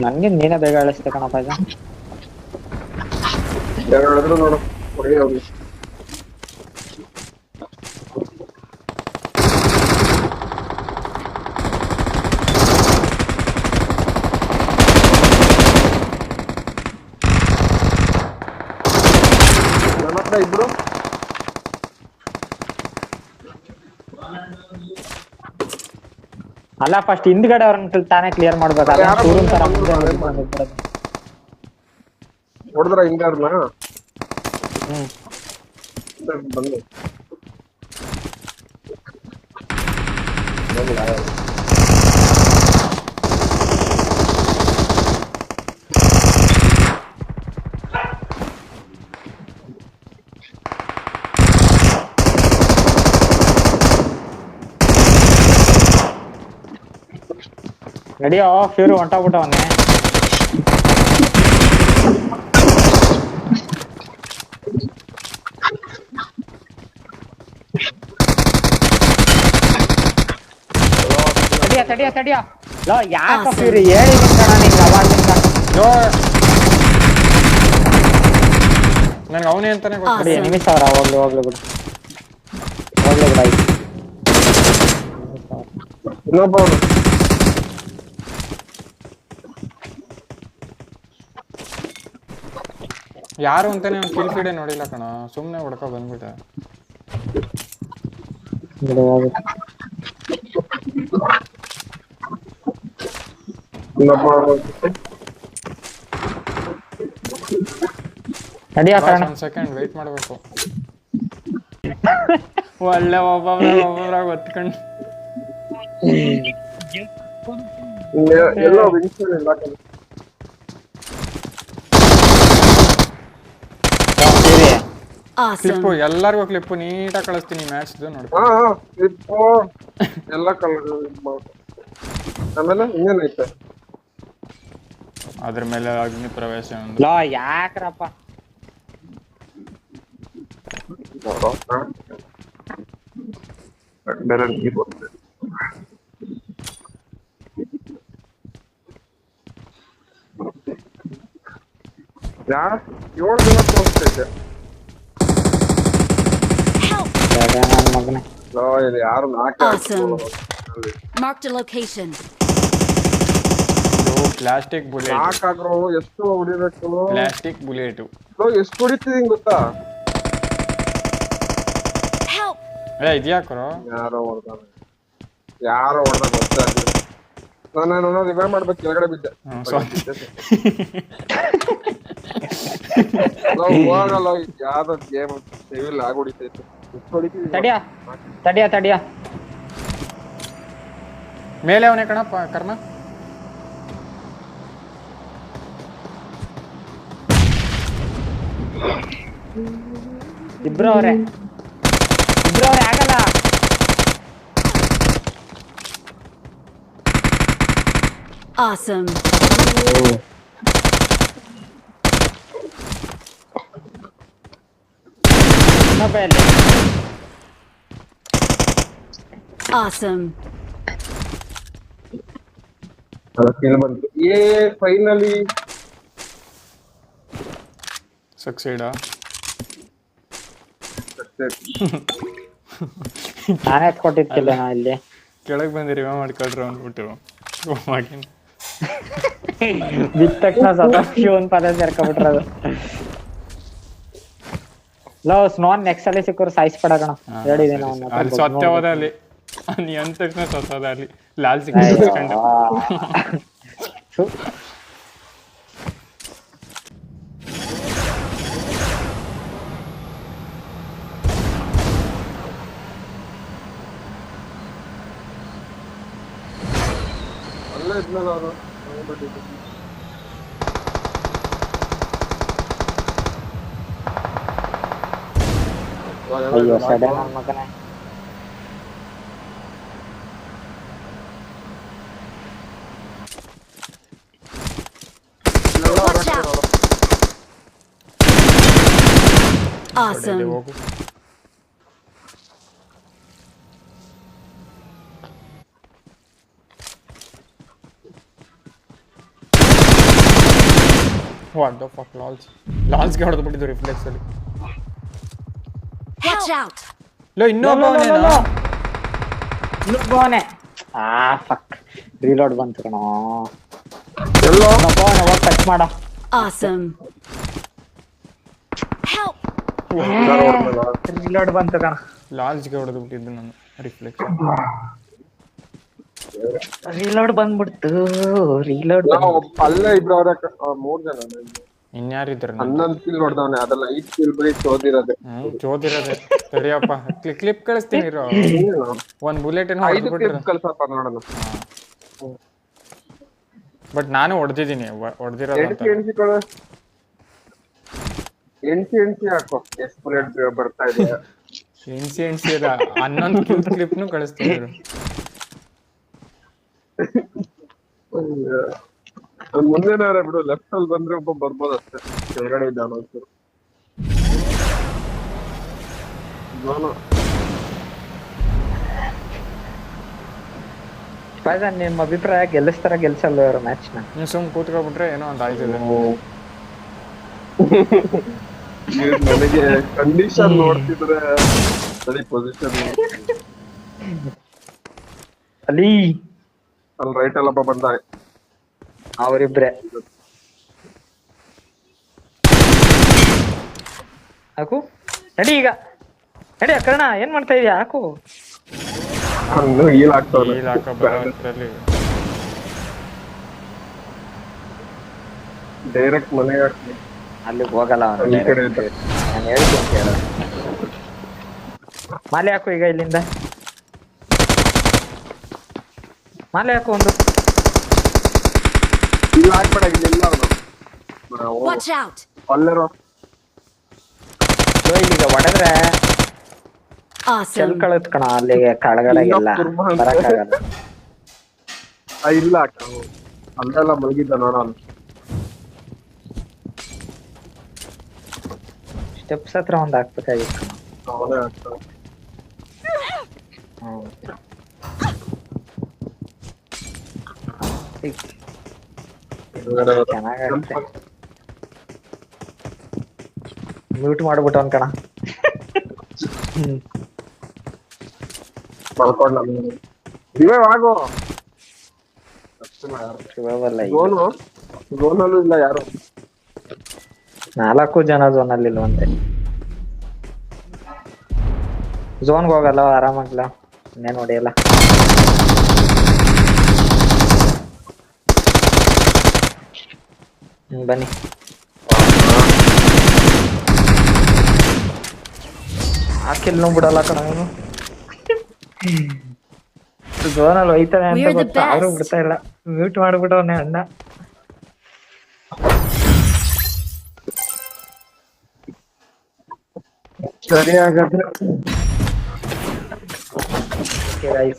ನನ್ಗೆ ನೀನೇ ಬೇಗ ಹೇಳಿಸ್ತೆ ಕಣಪ್ಪ ಇದು. ಯಾರು ಹೇಳಿದ್ರು ನೋಡು ಹೊಡಿ ಅವ್ರಿಗೆ. ನನ್ನ ಹತ್ರ ಇಬ್ರು ಅಲ್ಲ ಫಸ್ಟ್ ಹಿಂದ್ಗಡೆ ಅವ್ರನ್ನ ತಾನೇ ಕ್ಲಿಯರ್ ಮಾಡ್ಬೇಕು. ಅದೇ ಯಾರೋ ಶೋರೂಮ್ ತರ ಬಂದ್ರು, ಮುಂದೆ ಅದೇನ್ ಮಾಡಿ ಹೊಡೆದ್ರ ಹಿಂಗಾರ್ನ ಬಂದು ನಡಿಯೋ ಫ್ಯೂರು ಹೊಂಟೋಗ್ಬಿಟ್ಟವನ್ನೇ. ತಡಿಯ ಲೋ ಯಾಕ ಫ್ಯೂರಿ ಹೇಳಿದೀನಿ ಕಣ ನಿಂಗೆ ಅವಾಗಿಂದ. ನಂಗೆ ಅವನೇ ಅಂತಾನೆ ನೋಡಿ ನಿಮಿಷ ಅವರ ಹೋಗ್ಲಿ ಬಿಡು ಆಯ್ತು. ಇನ್ನೊಬ್ಬ ಯಾರು ಅಂತಾನೆ ಅವ್ನು ಕಿಲ್ ಫೀಡೇ ನೋಡಿಲ್ಲ ಕಣ, ಸುಮ್ಮನೆ ಹೊಡ್ಕೊ ಬಂದ್ಬಿಟ್ಟೆ. ಒಂದ್ ಸೆಕೆಂಡ್ ವೇಟ್ ಮಾಡ್ಬೇಕು. ಒಳ್ಳೆ ಒಬ್ಬೊಬ್ರಾಗ ಒತ್ಕೊಂಡು ಎಲ್ಲೋ ಕ್ಲಿಪ್ಪು ಎಲ್ಲರಿಗೂ ಕ್ಲಿಪ್ಪು ನೀಟಾಗಿ ಕಳಿಸ್ತೀನಿ ಮ್ಯಾಚ್ದು ನೋಡಿ. ಕ್ಲಿಪ್ಪು ಎಲ್ಲ ಕಲರ್ ಆಮೇಲೆ ಇನ್ನೇನೈತೆ ಅದ್ರ ಮೇಲೆ ಅಗ್ನಿ ಪ್ರವೇಶ ಲೋ ಯಾಕ್ರಪ್ಪ ಯಾರ 7 ಜನ ತೋರಿಸ್ತೈತೆ. ನನ್ನ ಮಗನೇ ಇಲ್ಲಿ ಯಾರು Marked a location. Plastic bullet ನಾಲ್ಕಾಗ್ರು ಎಷ್ಟು ಹೊಡಿಬೇಕು. ಪ್ಲಾಸ್ಟಿಕ್ ಬುಲೆಟ್ ಎಷ್ಟು ಹೊಡಿತಿದೀನಿ ಗೊತ್ತಾ? ಇದ್ಯಾಕ್ರೋ ಯಾರೋ ಹೊಡೆದ ಗೊತ್ತಾಗ್ಲಿಲ್ಲ. ನಾನು ರಿವೈವ್ ಮಾಡ್ಬೇಕು, ಕೆಳಗಡೆ ಬಿದ್ದೆ. ಹೋಗಲ್ಲ ಯಾವ್ದು ಗೇಮ್ ಸಿವಿಲ್ ಆಗೋಡಿತೈತೆ. ತಡಿಯ ಮೇಲೆ ಅವನೇ ಕಣಪ್ಪ ಕರ್ಮ. ಇಬ್ರು ಅವ್ರೆ ಆಗಲ್ಲ. Awesome. Awesome. ಬಂತು ಫೈನಲಿ ಸಕ್ಸೀಡಾ. ನಾನೇ ಎತ್ಕೊಟ್ಟಿದ್ಕಿಲ್ಲ ನಾ ಇಲ್ಲಿ ಕೆಳಗೆ ಬಂದು ರಿವೈವ್ ಮಾಡ್ಕೊಳ್ರು ಅಂದ್ಬಿಟ್ಟು ಬಿದ್ದ ತಕ್ಷಣ ಸದಾಶಿವ ಒಂದ್ ಪದ ಸೇರ್ಕೊಬಿಟ್ರದು. ಲೋ ಸ್ನೋನ್ ನೆಕ್ಸ್ಟ್ ಅಲ್ಲಿ ಸಿಕ್ಕರು ಸಾಯಿಸ್ಬೇಡ ಕಣ ಹೇಳಿದೀನಿ ಅವನ್ನ. ಅಲ್ಲಿ ಸತ್ಯವಾದ ಅಲ್ಲಿ ನೀ ಅಂದ ತಕ್ಷಣ ಸತ್ತೋದ ಅಲ್ಲಿ ಲಾಲ್ ಸಿಕ್ಕೊಂಡು ಅಲ್ಲೇ ಇದ್ನಲ್ಲ ಅವನು. ಅಯ್ಯೋ ಸಡೆ ನನ್ನ ಮಗನೇ. Awesome. ಹೋಗು. ವಾಟ್ ದ ಫಕ್ ಲಾಲ್ಸ್ಗೆ ಹೊಡೆದು ಬಿಟ್ಟಿದ್ದು ರಿಫ್ಲೆಕ್ಸ್ ಅಲ್ಲಿ. Watch out! ಲೋ ಇನ್ನೊಬ್ಬ ಇನ್ನೊಬ್ಬವನೇ. ಫಕ್ ರೀಲೋಡ್ ಬಂತು ಕಣೋ. ಎಲ್ಲೋ ಇನ್ನೊಬ್ಬವನೇ ಹೋಗಿ ಟಚ್ ಮಾಡ. Awesome! Help! ರೀಲೋಡ್ ಬಂತು ಕಣ. ಲಾಲ್ಸ್ಗೆ ಹೊಡೆದು ಬಿಟ್ಟಿದ್ದು ನಾನು ರಿಫ್ಲೆಕ್ಸ್. ರೀಲೋಡ್ ಬಂದ್ಬಿಡ್ತು. ರೀಲೋಡ್ ಅಲ್ಲೇ ಇಬ್ರು ಅವ್ರ 3 ಜನ ಇನ್ಯಾರಿದ್ರು 11 ಕಿಲ್ ಹೊಡೆದವನೆ. ಅದೆಲ್ಲ 5 ಕಿಲ್ ಬರೀ ಚೋದಿರೋದೆ. ಚೋದಿರೋದೆ. ತಡಿಯಪ್ಪ ಕ್ಲಿಪ್ ಕಳಿಸ್ತೀನಿ ಇರೋ. ಒಂದ್ ಬುಲೆಟ್ ಏನೋ 5 ಕ್ಲಿಪ್ ಕಳ್ಸಪ್ಪ ನೋಡೋಣ. ಬಟ್ ನಾನು ಹೊಡೆದಿದ್ದೀನಿ ಹೊಡೆದಿರೋದು ಅಂತ. ಎನ್ಸಿ ಹಾಕೋ. ಎಷ್ಟು ಬುಲೆಟ್ ಬರ್ತಾ ಇದೆ. ಎನ್ಸಿ ಅದ 11 ಕ್ಲಿಪ್ನು ಕಳಿಸ್ತೀನಿ ಇರು. ಮುಂದೆನಾರೆ ಬಿಡು. ಲೆಫ್ಟ್ ಅಲ್ಲಿ ಬಂದ್ರೆ ಒಬ್ಬ ಬರ್ಬೋದು ಅಷ್ಟೇ. ಕೆಳಗಡೆ ಇದ್ದಾನ ಒಂಚೂರು. ನಿಮ್ಮ ಅಭಿಪ್ರಾಯ ಗೆಲ್ಲಿಸ್ತಾರ ಗೆಲ್ಸಲ್ವ ಇವರು ಮ್ಯಾಚ್ ನ? ನೀವು ಸುಮ್ ಕೂತ್ಕೊಬಿಟ್ರೆ ಏನೋ ಒಂದು ಆಯ್ತದೆ. ನನಗೆ ಕಂಡೀಷನ್ ನೋಡ್ತಿದ್ರೆ ಸರಿ ಪೊಸಿಷನ್ ಅಲ್ಲಿ ರೈಟ್ ಅಲ್ಲಪ್ಪ ಬಂದ ಅವರಿಬ್ರೆ. ಹಾಕು ನಡಿ ಈಗ ನಡಿ ಕರ್ಣ. ಏನ್ ಮಾಡ್ತಾ ಇದೀಯ? ಹಾಕು. ಹೀಲ್ ಆಗ್ತಾವಲ್ಲ. ಈ ಲಾಕ ಬರೋದ್ರಲ್ಲಿ ಡೈರೆಕ್ಟ್ ಮನೆಗೆ ಹಾಕ್ತೀನಿ. ಅಲ್ಲಿಗೆ ಹೋಗಲ್ಲ ಅವನು. ಈ ಕಡೆ ಇದ್ದ ನಾನು ಹೇಳ್ತೀನಿ ಕೇಳ. ಮಾಲೆ ಹಾಕು ಈಗ ಇಲ್ಲಿಂದ. ಮಾಲೆ ಹಾಕು ಒಂದು. ಇಲ್ಲಿ ಹಾಕ್ಬೇಡ. ಇಲ್ಲೆಲ್ಲ Watch out! ಅಲ್ಲೇರೋ ಇಲ್ಲಿಗ ಹೊಡೆದ್ರೆ ಚೆಲ್ Awesome! ಕಳತ್ ಕಣ. ಅಲ್ಲಿಗೆ ಕೆಳಗಡೆಗೆಲ್ಲ ಬರಕ್ಕಾಗಲ್ಲ. ಇಲ್ಲ ಅಕ್ಕ ಅಲ್ಲೆಲ್ಲ ಮಲಗಿದ್ದ ನೋಡೋಣ. ಸ್ಟೆಪ್ಸ್ ಹತ್ರ ಒಂದ್ ಹಾಕ್ಬೇಕಾಗಿತ್ತು. ಅವನೇ ಆಗ್ತಾವ. ಚೆನ್ನಾಗತ್ತೆ. ಮ್ಯೂಟ್ ಮಾಡ್ಬಿಟ್ಟವನ್ ಕಣ. ಮಲ್ಕೊಂಡ ರಿವೈವ್ ಆಗೋ. ಝೋನಲ್ಲೂ ಇಲ್ಲ ಯಾರು. 4 ಜನ ಝೋನಲ್ಲಿ ಇಲ್ವಂತೆ. ಝೋನ್ಗೆ ಹೋಗಲ್ಲ ಆರಾಮಾಗ್ಲ. ಇನ್ನೇನ್ ಹೊಡೆಯಲ್ಲ. ಬನ್ನಿ. ಹಾಕಿಲ್ನೂ ಬಿಡಲ್ಲ ಕಣ ಅವನು. ಝೋನಲ್ಲಿ ಹೋಯ್ತಾನೆ ಅಂತ We're the ಗೊತ್ತು ಆದ್ರೂ best. ಬಿಡ್ತಾ ಇಲ್ಲ. ಮ್ಯೂಟ್ ಮಾಡ್ಬಿಟ್ಟವನೆ ಅಣ್ಣ. ಸರಿ ಹಾಗಾದ್ರೆ Okay guys.